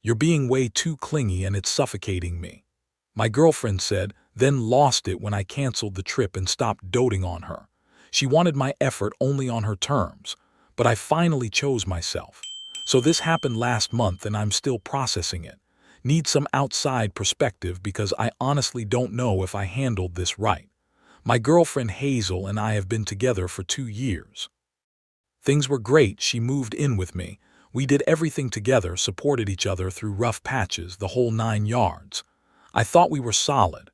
"You're being way too clingy and it's suffocating me," my girlfriend said, then lost it when I canceled the trip and stopped doting on her. She wanted my effort only on her terms, but I finally chose myself. So this happened last month and I'm still processing it. Need some outside perspective because I honestly don't know if I handled this right. My girlfriend Hazel and I have been together for 2 years. Things were great. She moved in with me. We did everything together, supported each other through rough patches, the whole 9 yards. I thought we were solid.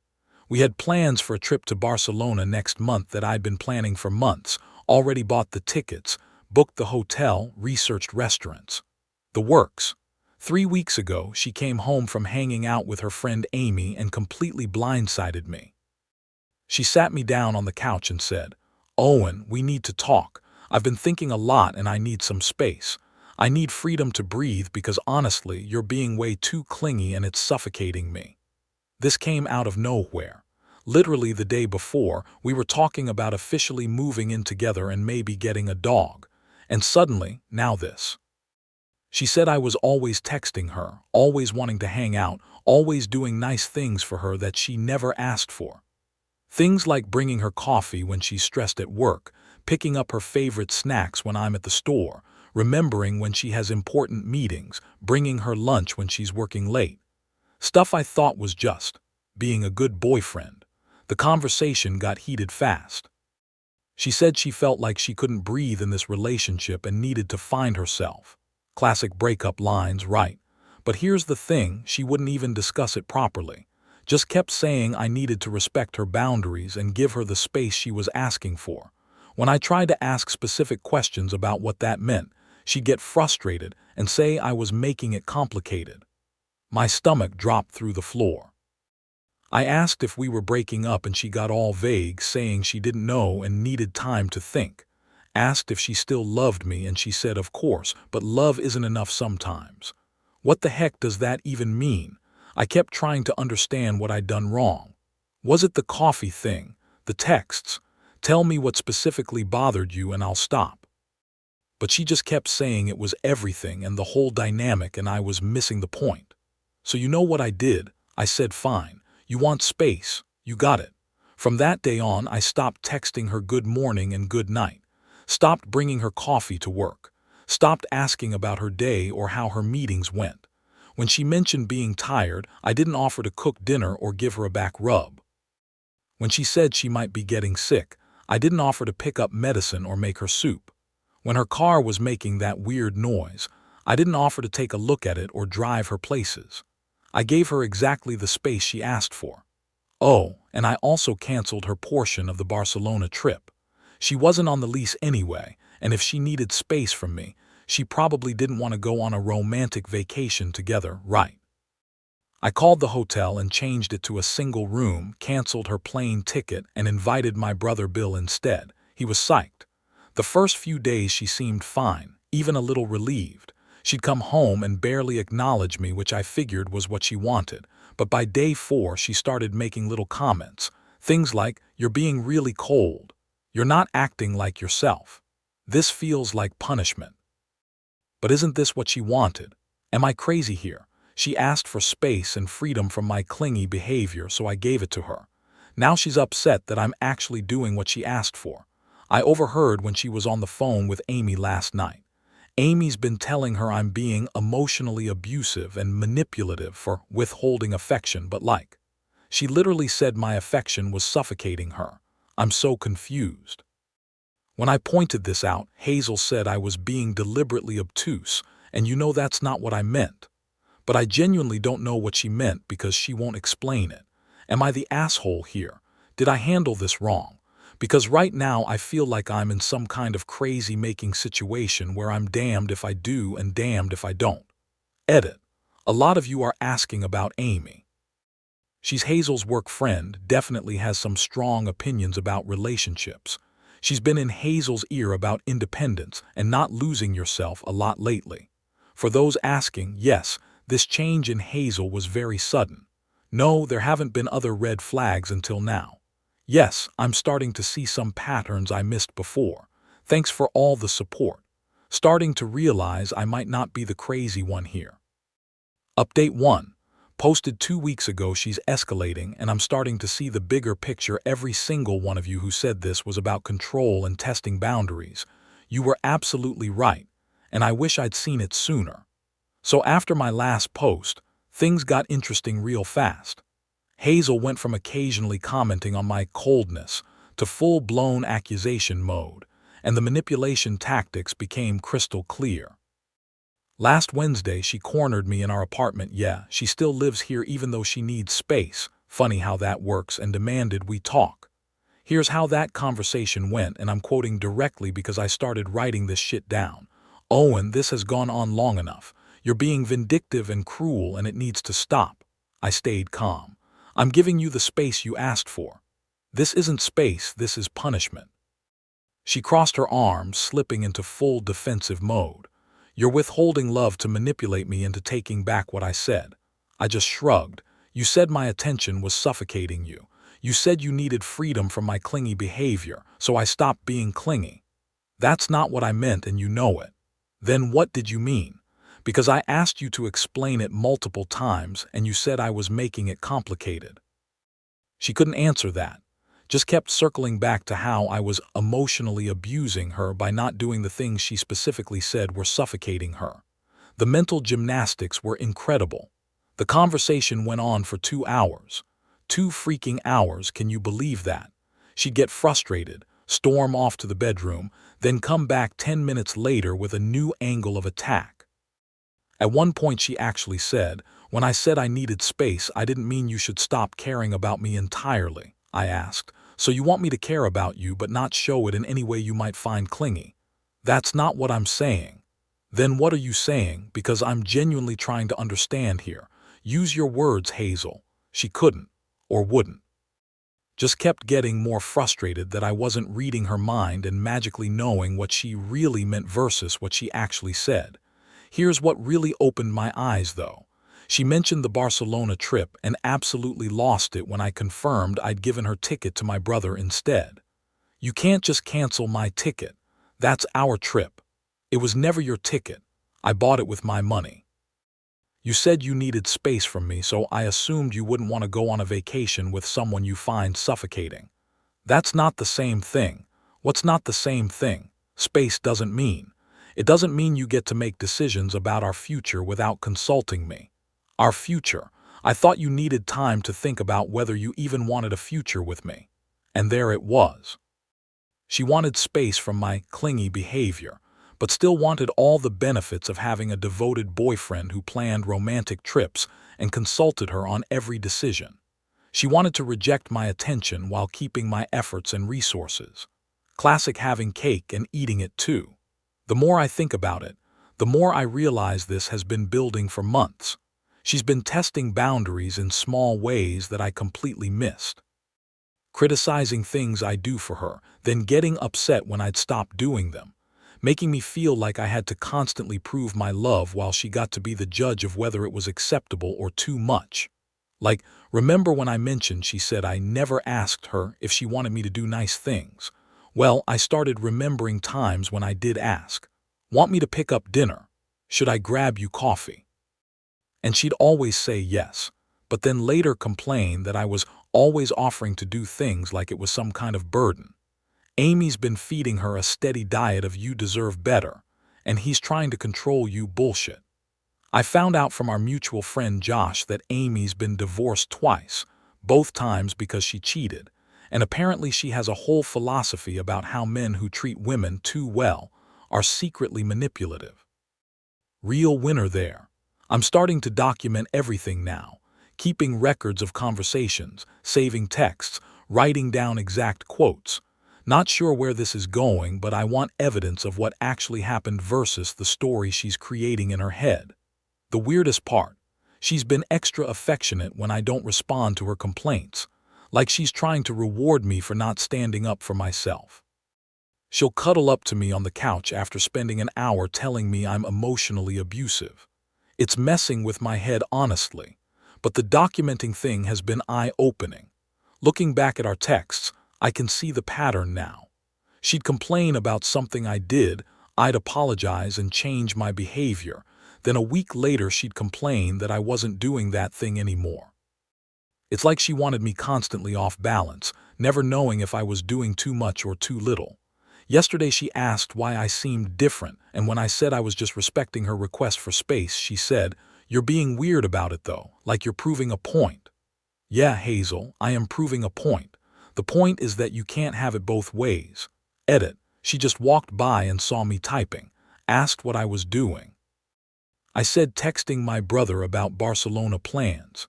We had plans for a trip to Barcelona next month that I'd been planning for months, already bought the tickets, booked the hotel, researched restaurants. The works. 3 weeks ago, she came home from hanging out with her friend Amy and completely blindsided me. She sat me down on the couch and said, "Owen, we need to talk. I've been thinking a lot and I need some space. I need freedom to breathe because honestly, you're being way too clingy and it's suffocating me." This came out of nowhere. Literally the day before, we were talking about officially moving in together and maybe getting a dog. And suddenly, now this. She said I was always texting her, always wanting to hang out, always doing nice things for her that she never asked for. Things like bringing her coffee when she's stressed at work, picking up her favorite snacks when I'm at the store, remembering when she has important meetings, bringing her lunch when she's working late. Stuff I thought was just being a good boyfriend. The conversation got heated fast. She said she felt like she couldn't breathe in this relationship and needed to find herself. Classic breakup lines, right? But here's the thing, she wouldn't even discuss it properly. Just kept saying I needed to respect her boundaries and give her the space she was asking for. When I tried to ask specific questions about what that meant, she'd get frustrated and say I was making it complicated. My stomach dropped through the floor. I asked if we were breaking up and she got all vague, saying she didn't know and needed time to think. Asked if she still loved me and she said of course, but love isn't enough sometimes. What the heck does that even mean? I kept trying to understand what I'd done wrong. Was it the coffee thing, the texts? Tell me what specifically bothered you and I'll stop. But she just kept saying it was everything and the whole dynamic and I was missing the point. So you know what I did? I said fine, you want space, you got it. From that day on I stopped texting her good morning and good night. Stopped bringing her coffee to work. Stopped asking about her day or how her meetings went. When she mentioned being tired, I didn't offer to cook dinner or give her a back rub. When she said she might be getting sick, I didn't offer to pick up medicine or make her soup. When her car was making that weird noise, I didn't offer to take a look at it or drive her places. I gave her exactly the space she asked for. Oh, and I also canceled her portion of the Barcelona trip. She wasn't on the lease anyway, and if she needed space from me, she probably didn't want to go on a romantic vacation together, right? I called the hotel and changed it to a single room, canceled her plane ticket, and invited my brother Bill instead. He was psyched. The first few days she seemed fine, even a little relieved. She'd come home and barely acknowledge me, which I figured was what she wanted. But by day 4 she started making little comments. Things like, "You're being really cold. You're not acting like yourself. This feels like punishment." But isn't this what she wanted? Am I crazy here? She asked for space and freedom from my clingy behavior, so I gave it to her. Now she's upset that I'm actually doing what she asked for. I overheard when she was on the phone with Amy last night. Amy's been telling her I'm being emotionally abusive and manipulative for withholding affection, but she literally said my affection was suffocating her. I'm so confused. When I pointed this out, Hazel said I was being deliberately obtuse, and you know that's not what I meant. But I genuinely don't know what she meant because she won't explain it. Am I the asshole here? Did I handle this wrong? Because right now I feel like I'm in some kind of crazy-making situation where I'm damned if I do and damned if I don't. Edit. A lot of you are asking about Amy. She's Hazel's work friend, definitely has some strong opinions about relationships. She's been in Hazel's ear about independence and not losing yourself a lot lately. For those asking, yes, this change in Hazel was very sudden. No, there haven't been other red flags until now. Yes, I'm starting to see some patterns I missed before. Thanks for all the support. Starting to realize I might not be the crazy one here. Update 1. Posted 2 weeks ago, she's escalating, and I'm starting to see the bigger picture. Every single one of you who said this was about control and testing boundaries. You were absolutely right, and I wish I'd seen it sooner. So after my last post, things got interesting real fast. Hazel went from occasionally commenting on my coldness to full-blown accusation mode, and the manipulation tactics became crystal clear. Last Wednesday, she cornered me in our apartment. Yeah, she still lives here even though she needs space. Funny how that works, and demanded we talk. Here's how that conversation went, and I'm quoting directly because I started writing this shit down. "Owen, this has gone on long enough. You're being vindictive and cruel, and it needs to stop." I stayed calm. "I'm giving you the space you asked for. This isn't space, this is punishment." She crossed her arms, slipping into full defensive mode. "You're withholding love to manipulate me into taking back what I said." I just shrugged. "You said my attention was suffocating you. You said you needed freedom from my clingy behavior, so I stopped being clingy. That's not what I meant, and you know it." "Then what did you mean?" "Because I asked you to explain it multiple times, and you said I was making it complicated." She couldn't answer that. Just kept circling back to how I was emotionally abusing her by not doing the things she specifically said were suffocating her. The mental gymnastics were incredible. The conversation went on for 2 hours. 2 freaking hours, can you believe that? She'd get frustrated, storm off to the bedroom, then come back 10 minutes later with a new angle of attack. At one point she actually said, "When I said I needed space, I didn't mean you should stop caring about me entirely." I asked, "So you want me to care about you but not show it in any way you might find clingy?" "That's not what I'm saying." "Then what are you saying? Because I'm genuinely trying to understand here. Use your words, Hazel." She couldn't, or wouldn't. Just kept getting more frustrated that I wasn't reading her mind and magically knowing what she really meant versus what she actually said. Here's what really opened my eyes, though. She mentioned the Barcelona trip and absolutely lost it when I confirmed I'd given her ticket to my brother instead. "You can't just cancel my ticket. That's our trip. It was never your ticket. I bought it with my money. You said you needed space from me, so I assumed you wouldn't want to go on a vacation with someone you find suffocating." "That's not the same thing." "What's not the same thing? Space doesn't mean. It doesn't mean you get to make decisions about our future without consulting me." "Our future? I thought you needed time to think about whether you even wanted a future with me." And there it was. She wanted space from my clingy behavior, but still wanted all the benefits of having a devoted boyfriend who planned romantic trips and consulted her on every decision. She wanted to reject my attention while keeping my efforts and resources. Classic having cake and eating it too. The more I think about it, the more I realize this has been building for months. She's been testing boundaries in small ways that I completely missed. Criticizing things I do for her, then getting upset when I'd stop doing them. Making me feel like I had to constantly prove my love while she got to be the judge of whether it was acceptable or too much. Like, remember when I mentioned she said I never asked her if she wanted me to do nice things? Well, I started remembering times when I did ask. "Want me to pick up dinner? Should I grab you coffee?" And she'd always say yes, but then later complain that I was always offering to do things like it was some kind of burden. Amy's been feeding her a steady diet of "you deserve better," and he's trying to control you bullshit. I found out from our mutual friend Josh that Amy's been divorced twice, both times because she cheated, and apparently she has a whole philosophy about how men who treat women too well are secretly manipulative. Real winner there. I'm starting to document everything now, keeping records of conversations, saving texts, writing down exact quotes. Not sure where this is going, but I want evidence of what actually happened versus the story she's creating in her head. The weirdest part, she's been extra affectionate when I don't respond to her complaints, like she's trying to reward me for not standing up for myself. She'll cuddle up to me on the couch after spending an hour telling me I'm emotionally abusive. It's messing with my head, honestly, but the documenting thing has been eye-opening. Looking back at our texts, I can see the pattern now. She'd complain about something I did, I'd apologize and change my behavior, Then a week later she'd complain that I wasn't doing that thing anymore. It's like she wanted me constantly off balance, never knowing if I was doing too much or too little. Yesterday she asked why I seemed different, and when I said I was just respecting her request for space, she said, "You're being weird about it though, like you're proving a point." Yeah, Hazel, I am proving a point. The point is that you can't have it both ways. Edit. She just walked by and saw me typing, asked what I was doing. I said texting my brother about Barcelona plans.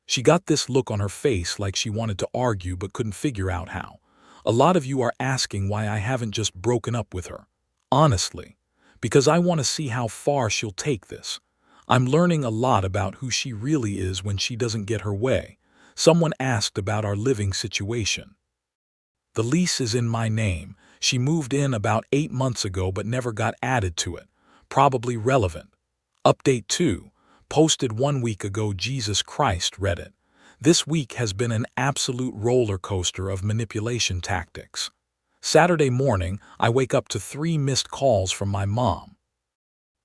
She got this look on her face like she wanted to argue but couldn't figure out how. A lot of you are asking why I haven't just broken up with her. Honestly, because I want to see how far she'll take this. I'm learning a lot about who she really is when she doesn't get her way. Someone asked about our living situation. The lease is in my name. She moved in about 8 months ago but never got added to it. Probably relevant. Update 2. Posted 1 week ago. Jesus Christ, Reddit. This week has been an absolute roller coaster of manipulation tactics. Saturday morning, I wake up to 3 missed calls from my mom.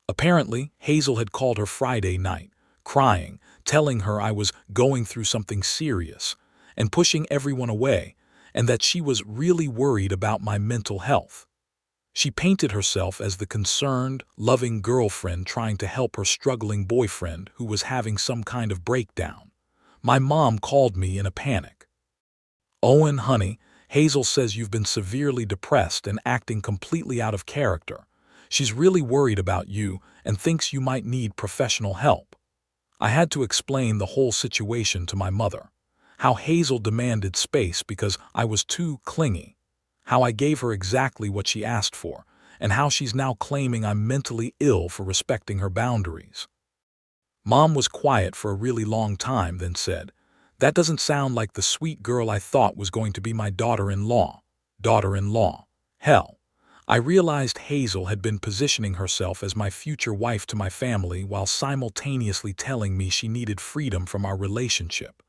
Apparently, Hazel had called her Friday night, crying, telling her I was going through something serious, and pushing everyone away, and that she was really worried about my mental health. She painted herself as the concerned, loving girlfriend trying to help her struggling boyfriend who was having some kind of breakdown. My mom called me in a panic. "Owen, honey, Hazel says you've been severely depressed and acting completely out of character. She's really worried about you and thinks you might need professional help." I had to explain the whole situation to my mother. How Hazel demanded space because I was too clingy. How I gave her exactly what she asked for, and how she's now claiming I'm mentally ill for respecting her boundaries. Mom was quiet for a really long time, then said, "That doesn't sound like the sweet girl I thought was going to be my daughter-in-law." Daughter-in-law. Hell. I realized Hazel had been positioning herself as my future wife to my family while simultaneously telling me she needed freedom from our relationship.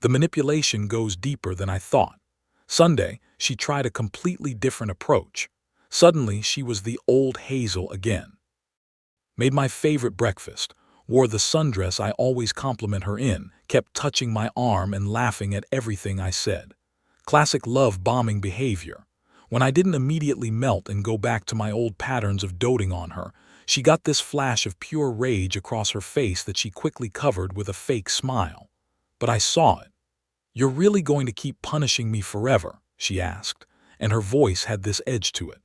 The manipulation goes deeper than I thought. Sunday, she tried a completely different approach. Suddenly, she was the old Hazel again. Made my favorite breakfast, wore the sundress I always compliment her in, kept touching my arm and laughing at everything I said. Classic love-bombing behavior. When I didn't immediately melt and go back to my old patterns of doting on her, she got this flash of pure rage across her face that she quickly covered with a fake smile. But I saw it. "You're really going to keep punishing me forever?" she asked, and her voice had this edge to it.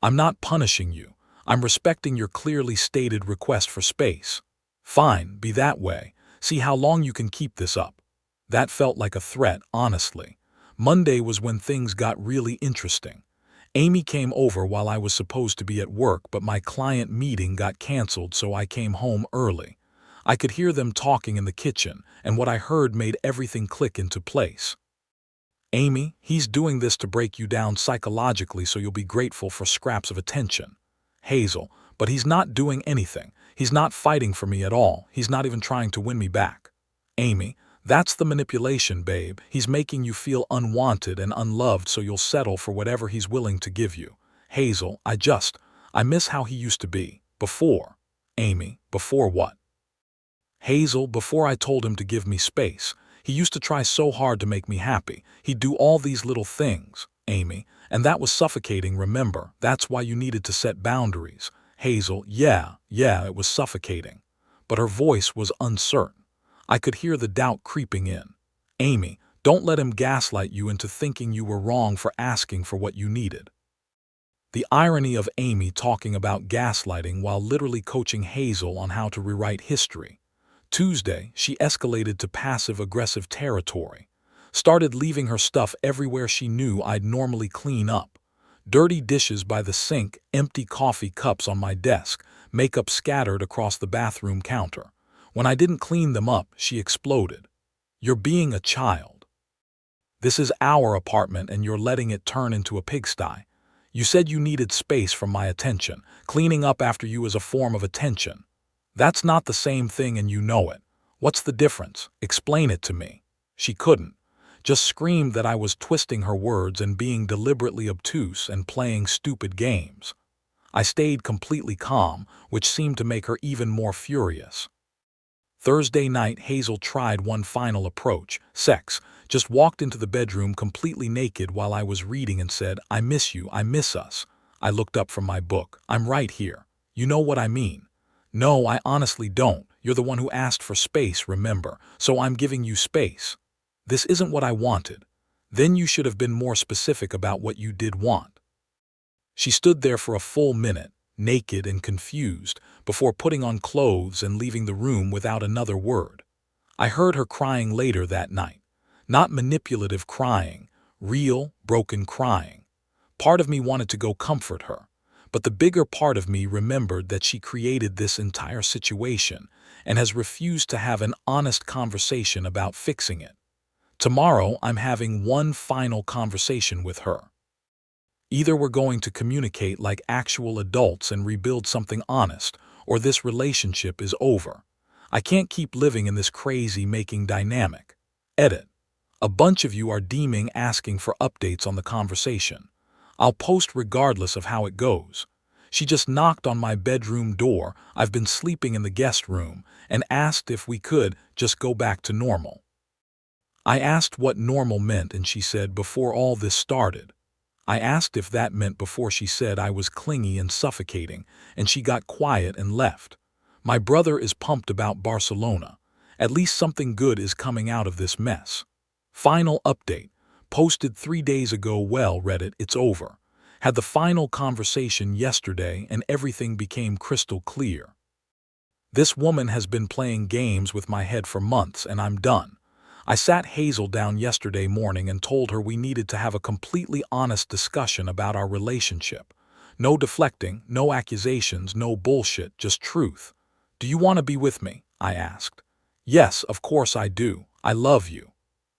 "I'm not punishing you. I'm respecting your clearly stated request for space. Fine, be that way. See how long you can keep this up." That felt like a threat, honestly. Monday was when things got really interesting. Amy came over while I was supposed to be at work, but my client meeting got canceled, so I came home early. I could hear them talking in the kitchen, and what I heard made everything click into place. "Amy, he's doing this to break you down psychologically so you'll be grateful for scraps of attention." Hazel, "But he's not doing anything. He's not fighting for me at all. He's not even trying to win me back." Amy, "That's the manipulation, babe. He's making you feel unwanted and unloved so you'll settle for whatever he's willing to give you." Hazel, I miss how he used to be. Before." Amy, "Before what?" Hazel, "Before I told him to give me space. He used to try so hard to make me happy. He'd do all these little things." Amy, "And that was suffocating, remember? That's why you needed to set boundaries." Hazel, Yeah, it was suffocating." But her voice was uncertain. I could hear the doubt creeping in. Amy, "Don't let him gaslight you into thinking you were wrong for asking for what you needed." The irony of Amy talking about gaslighting while literally coaching Hazel on how to rewrite history. Tuesday, she escalated to passive-aggressive territory. Started leaving her stuff everywhere she knew I'd normally clean up. Dirty dishes by the sink, empty coffee cups on my desk, makeup scattered across the bathroom counter. When I didn't clean them up, she exploded. "You're being a child. This is our apartment and you're letting it turn into a pigsty. You said you needed space from my attention. Cleaning up after you is a form of attention. That's not the same thing and you know it. What's the difference? Explain it to me." She couldn't. Just screamed that I was twisting her words and being deliberately obtuse and playing stupid games. I stayed completely calm, which seemed to make her even more furious. Thursday night, Hazel tried one final approach, sex, just walked into the bedroom completely naked while I was reading and said, "I miss you, I miss us." I looked up from my book. "I'm right here. You know what I mean." "No, I honestly don't. You're the one who asked for space, remember, so I'm giving you space." "This isn't what I wanted." "Then you should have been more specific about what you did want." She stood there for a full minute, naked and confused, before putting on clothes and leaving the room without another word. I heard her crying later that night. Not manipulative crying, real, broken crying. Part of me wanted to go comfort her, but the bigger part of me remembered that she created this entire situation and has refused to have an honest conversation about fixing it. Tomorrow, I'm having one final conversation with her. Either we're going to communicate like actual adults and rebuild something honest, or this relationship is over. I can't keep living in this crazy making dynamic. Edit. A bunch of you are DMing asking for updates on the conversation. I'll post regardless of how it goes. She just knocked on my bedroom door, I've been sleeping in the guest room, and asked if we could just go back to normal. I asked what normal meant and she said before all this started. I asked if that meant before she said I was clingy and suffocating, and she got quiet and left. My brother is pumped about Barcelona. At least something good is coming out of this mess. Final update. Posted 3 days ago. Well, Reddit, it's over. Had the final conversation yesterday and everything became crystal clear. This woman has been playing games with my head for months and I'm done. I sat Hazel down yesterday morning and told her we needed to have a completely honest discussion about our relationship. No deflecting, no accusations, no bullshit, just truth. "Do you want to be with me?" I asked. "Yes, of course I do. I love you."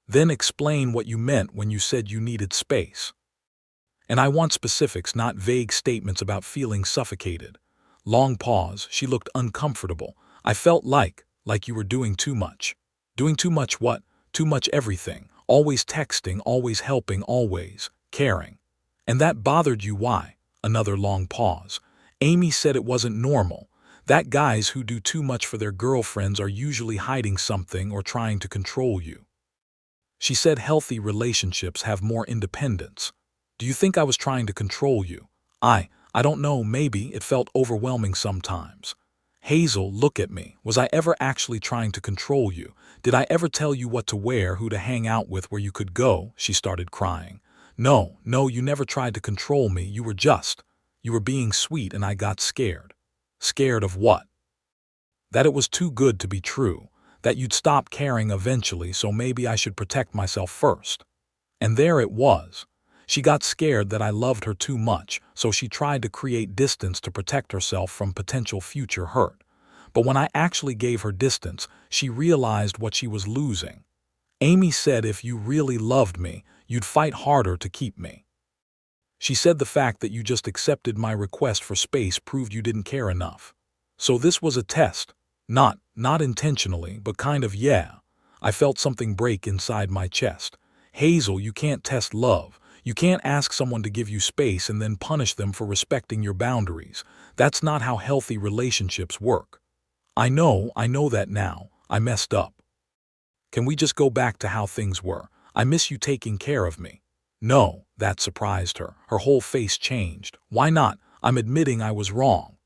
"Then explain what you meant when you said you needed space." "And I want specifics, not vague statements about feeling suffocated." Long pause. She looked uncomfortable. "I felt like you were doing too much." "Doing too much what?" "Too much everything. Always texting, always helping, always caring." "And that bothered you, why?" Another long pause. "Amy said it wasn't normal. That guys who do too much for their girlfriends are usually hiding something or trying to control you. She said healthy relationships have more independence." "Do you think I was trying to control you?" I don't know, maybe it felt overwhelming sometimes." "Hazel, look at me. Was I ever actually trying to control you? Did I ever tell you what to wear, who to hang out with, where you could go?" She started crying. No, you never tried to control me. You were being sweet and I got scared." "Scared of what?" "That it was too good to be true. That you'd stop caring eventually, so maybe I should protect myself first." And there it was. She got scared that I loved her too much, so she tried to create distance to protect herself from potential future hurt. But when I actually gave her distance, she realized what she was losing. "Amy said if you really loved me, you'd fight harder to keep me. She said the fact that you just accepted my request for space proved you didn't care enough. So this was a test. Not intentionally, but kind of, yeah." I felt something break inside my chest. "Hazel, you can't test love. You can't ask someone to give you space and then punish them for respecting your boundaries. That's not how healthy relationships work." I know that now. I messed up. "Can we just go back to how things were? I miss you taking care of me." "No," that surprised her. Her whole face changed. "Why not?" "I'm admitting I was wrong.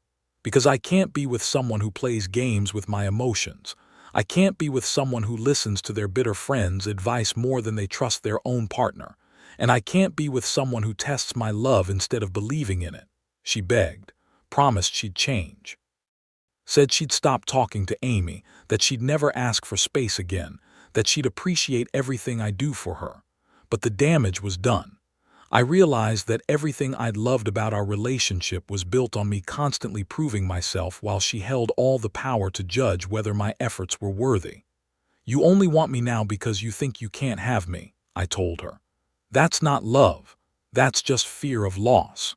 Because I can't be with someone who plays games with my emotions. I can't be with someone who listens to their bitter friends' advice more than they trust their own partner. And I can't be with someone who tests my love instead of believing in it." She begged, promised she'd change. Said she'd stop talking to Amy, that she'd never ask for space again, that she'd appreciate everything I do for her. But the damage was done. I realized that everything I'd loved about our relationship was built on me constantly proving myself while she held all the power to judge whether my efforts were worthy. "You only want me now because you think you can't have me," I told her. "That's not love. That's just fear of loss."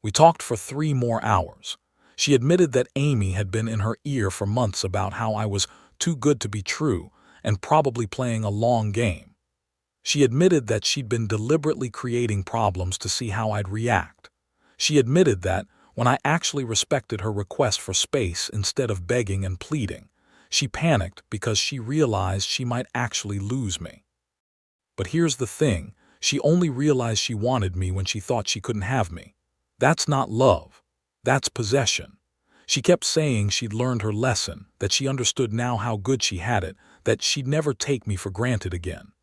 We talked for 3 more hours. She admitted that Amy had been in her ear for months about how I was too good to be true and probably playing a long game. She admitted that she'd been deliberately creating problems to see how I'd react. She admitted that, when I actually respected her request for space instead of begging and pleading. She panicked because she realized she might actually lose me. But here's the thing, she only realized she wanted me when she thought she couldn't have me. That's not love. That's possession. She kept saying she'd learned her lesson, that she understood now how good she had it, that she'd never take me for granted again.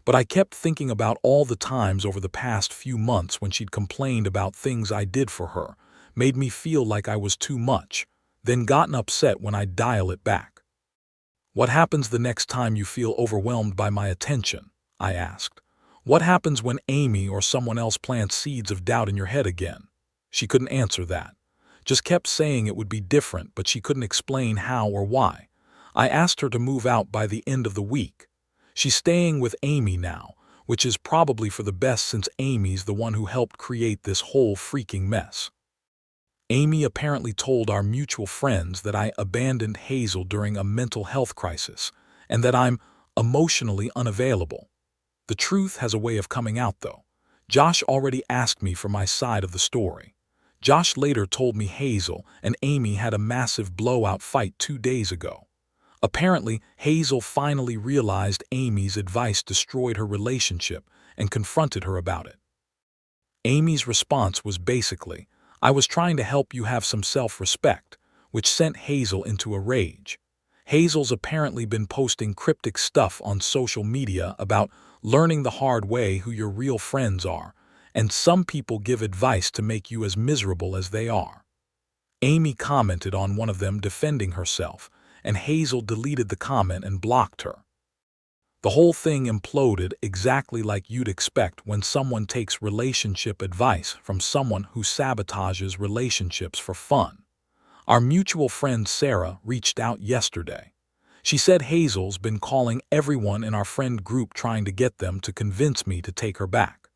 But I kept thinking about all the times over the past few months when she'd complained about things I did for her, made me feel like I was too much, then gotten upset when I'd dial it back. "What happens the next time you feel overwhelmed by my attention?" I asked. "What happens when Amy or someone else plants seeds of doubt in your head again?" She couldn't answer that. Just kept saying it would be different, but she couldn't explain how or why. I asked her to move out by the end of the week. She's staying with Amy now, which is probably for the best since Amy's the one who helped create this whole freaking mess. Amy apparently told our mutual friends that I abandoned Hazel during a mental health crisis, and that I'm emotionally unavailable. The truth has a way of coming out, though. Josh already asked me for my side of the story. Josh later told me Hazel and Amy had a massive blowout fight 2 days ago. Apparently, Hazel finally realized Amy's advice destroyed her relationship and confronted her about it. Amy's response was basically, "I was trying to help you have some self-respect," which sent Hazel into a rage. Hazel's apparently been posting cryptic stuff on social media about learning the hard way who your real friends are, and some people give advice to make you as miserable as they are. Amy commented on one of them defending herself, and Hazel deleted the comment and blocked her. The whole thing imploded exactly like you'd expect when someone takes relationship advice from someone who sabotages relationships for fun. Our mutual friend Sarah reached out yesterday. She said Hazel's been calling everyone in our friend group trying to get them to convince me to take her back.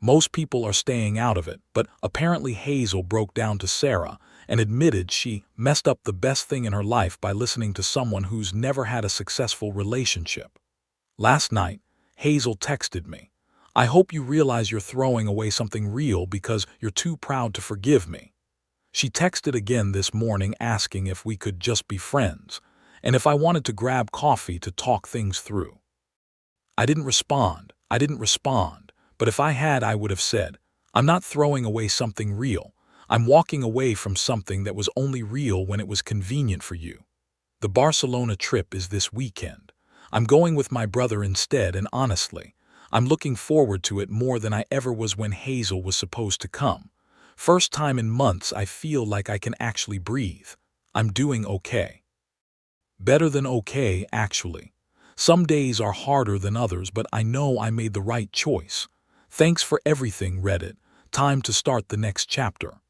Most people are staying out of it, but apparently Hazel broke down to Sarah and admitted she messed up the best thing in her life by listening to someone who's never had a successful relationship. Last night, Hazel texted me, "I hope you realize you're throwing away something real because you're too proud to forgive me." She texted again this morning asking if we could just be friends, and if I wanted to grab coffee to talk things through. I didn't respond, but if I had, I would have said, "I'm not throwing away something real. I'm walking away from something that was only real when it was convenient for you. The Barcelona trip is this weekend. I'm going with my brother instead, and honestly, I'm looking forward to it more than I ever was when Hazel was supposed to come. First time in months I feel like I can actually breathe. I'm doing okay." Better than okay, actually. Some days are harder than others, but I know I made the right choice. Thanks for everything, Reddit. Time to start the next chapter.